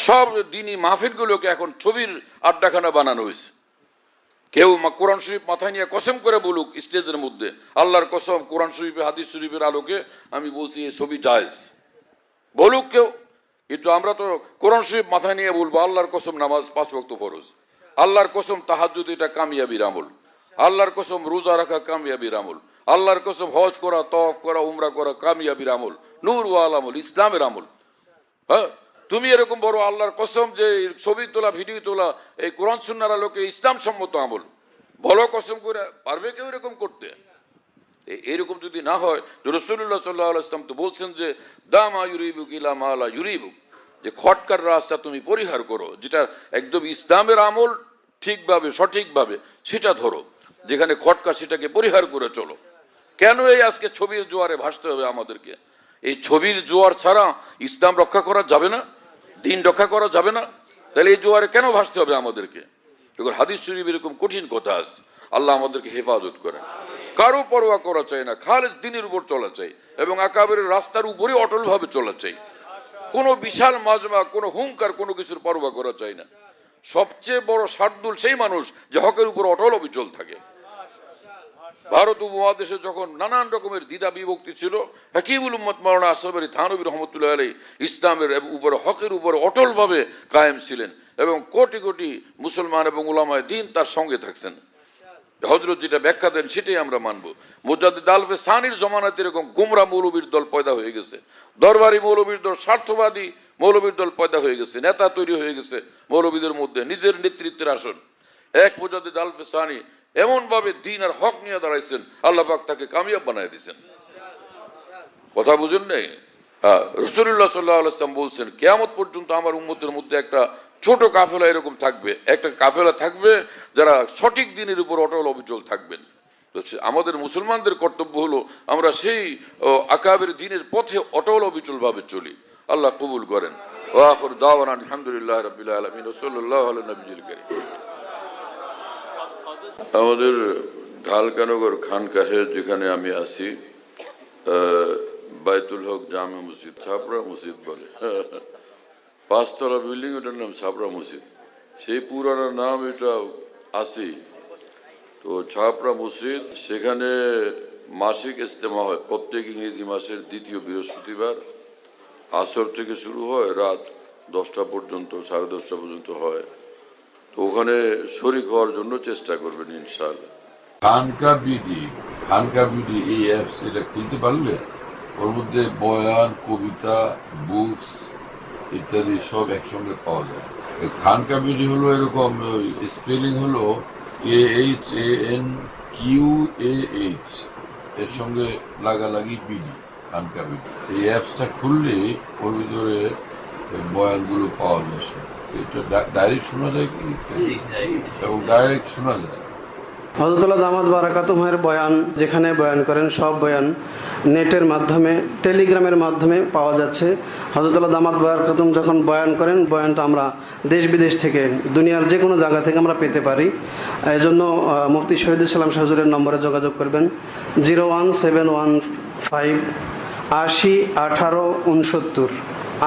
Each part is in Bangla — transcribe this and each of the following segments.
সব দিনই মাহফিলগুলোকে এখন ছবির আড্ডাখানা বানানো হয়েছে। কেউ কোরআন শরীফ মাথায় নিয়ে কসম করে বলুক স্টেজের মধ্যে, আল্লাহর কসম কোরআন শরীফে হাদিস শরীফের আলোকে আমি বলছি এই ছবি জায়েজ, বলুক কেউ। কিন্তু আমরা তো কোরআন শরীফ মাথায় নিয়ে বলবো আল্লাহর কসম নামাজ 5 ওয়াক্ত ফরজ, আল্লাহর কসম তাহাজ্জুদ এটা কামিয়াবির আমল, আল্লাহর কসম রোজা রাখা কামিয়াবির আমল, আল্লাহর কসম হজ করা, তওয়াফ করা, উমরা করা কামিয়াবির আমল, নূর ওয়াল আমল, ইসলামের আমল। হ্যাঁ, তুমি এরকম বড় আল্লাহর কসম যে ছবি তোলা, ভিডিও তোলা এই কোরআন সুন্নাহর আলোকে ইসলাম সম্মত আমল, বলো কসম করে পারবে কেউ এরকম করতে? এরকম যদি না হয়, রাসূলুল্লাহ সাল্লাল্লাহু আলাইহি ওয়াসাল্লাম তো বলছেন যে দামা ইউরিবুক ইলা মা লা ইউরিবুক, যে খটকার রাস্তা তুমি পরিহার করো, যেটা একদম ইসলামের আমল ঠিকভাবে সঠিকভাবে সেটা ধরো, যেখানে খটকা সেটাকে পরিহার করে চলো। কেন এই আজকে ছবির জোয়ারে ভাসতে হবে আমাদেরকে? এই ছবির জোয়ার ছাড়া ইসলাম রক্ষা করা যাবে না, দিন রক্ষা করা যাবে না। তাহলে এই জোয়ারে কেন ভাসতে হবে আমাদেরকে? এগুলো হাদিস শরীফ এরকম কঠিন কথা আছে। আল্লাহ আমাদেরকে হেফাজত করেন। কারো পরোয়া করা চাই না, খালেস দিনের উপর চলা চাই এবং আকাবেরের রাস্তার উপরে অটলভাবে চলা চাই। কোনো বিশাল মাজমা, কোনো হুঙ্কার, কোনো কিছুর পরোয়া করা চাই না। সবচেয়ে বড় শার্দুল সেই মানুষ যে হকের উপর অটল অবিচল থাকে। ভারত উপমহাদেশে যখন নানান রকমের দ্বিধা বিভক্তি ছিল, হাকিমুল উম্মত মাওলানা আশরাফ আলী থানভী রহমতুল্লাহ আলাইহি ইসলামের উপর হকের উপর অটলভাবে কায়েম ছিলেন এবং কোটি কোটি মুসলমান এবং উলামায়ে দ্বীন তার সঙ্গে থাকছেন। হযরত যেটা ব্যাখ্যা দেন সেটাই আমরা মানব। মুজাদ্দিদ আলফে সানির জমানাতে এরকম গোমরা মৌলবীর দল পয়দা হয়ে গেছে, দরবারি মৌলবীর দল, স্বার্থবাদী মৌলবীর দল পয়দা হয়ে গেছে, নেতা তৈরি হয়ে গেছে মৌলবীদের মধ্যে, নিজের নেতৃত্বের আসন। এক মুজাদ্দিদ আলফে সানি এমন ভাবে দ্বীন আর হক নিয়ে দাঁড়াইছেন, আল্লাহ পাক তাকে কামিয়াব বানায় দিয়েছেন। কথা বুঝেন নাই? রাসূলুল্লাহ সাল্লাল্লাহু আলাইহি ওয়াসাল্লাম বলছেন কিয়ামত পর্যন্ত আমার উম্মতের মধ্যে একটা ছোট কাফেলা এরকম থাকবে, একটা কাফেলা থাকবে যারা সঠিক দ্বীনের উপর অটল অবিচল থাকবেন। তো আমাদের মুসলমানদের কর্তব্য হলো আমরা সেই আকাবের দ্বীনের পথে অটল অবিচল ভাবে চলি। আল্লাহ কবুল করেন। ওয়া আখিরু দাওয়ানা আলহামদুলিল্লাহি রাব্বিল আলামিন ওয়া সাল্লাল্লাহু আলা নবিয়িল কারীম। আমাদের ঢালকানগর খানকাহে যেখানে আমি আছি, বাইতুল হক জামে মসজিদ, ছাপড়া মসজিদ বলে, 5 তলা বিল্ডিং, ওটার নাম ছাপড়া মসজিদ। সেই পুরানো নাম এটা আছে। তো ছাপড়া মসজিদ, সেখানে মাসিক ইজতেমা হয় প্রত্যেক ইংরেজি মাসের 2য় বৃহস্পতিবার। আসর থেকে শুরু হয়, রাত 10টা পর্যন্ত, 10:30 পর্যন্ত হয়। তো ওখানে শরীক হওয়ার জন্য চেষ্টা করবেন ইনশাআল্লাহ। খানকা বিডি এই অ্যাপস, এটা খুলতে পারলে ওর মধ্যে বয়ান, কবিতা, বুকস ইত্যাদি সব একসঙ্গে পাওয়া যায়। খানকা বিডি হলো এরকম, স্পেলিং হলো KHANQAH, এর সঙ্গে লাগালাগি বিডি, খানকা বিডি। এই অ্যাপসটা খুললে ওর ভিতরে বয়ানগুলো পাওয়া যায়। এটা ডাইরেক্ট শোনা যায় কি, এবং ডাইরেক্ট শোনা যায়। হযরতুল্লাহ দামাত বারাকাতুহুর বয়ান যেখানে বয়ান করেন, সব বয়ান নেটের মাধ্যমে, টেলিগ্রামের মাধ্যমে পাওয়া যাচ্ছে। হযরতুল্লাহ দামাত বারাকাতুহু যখন বয়ান করেন, বয়ানটা আমরা দেশ বিদেশ থেকে, দুনিয়ার যে কোনো জায়গা থেকে আমরা পেতে পারি। এই জন্য মুফতি শহীদুল ইসলাম শাহ হুজুরের নম্বরে যোগাযোগ করবেন, 01715 80 18 69,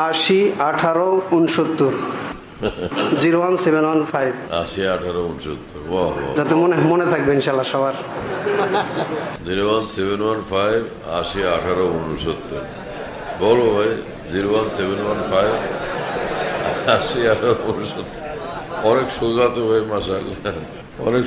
80 18 69, 01715 80 18 69। যাতে মনে থাকবে ইনশাল্লাহ সবার। 01715 80 18 69। বলো ভাই, 01715 80 18 69। অনেক সোজা তো ভাই, মাশাআল্লাহ, অনেক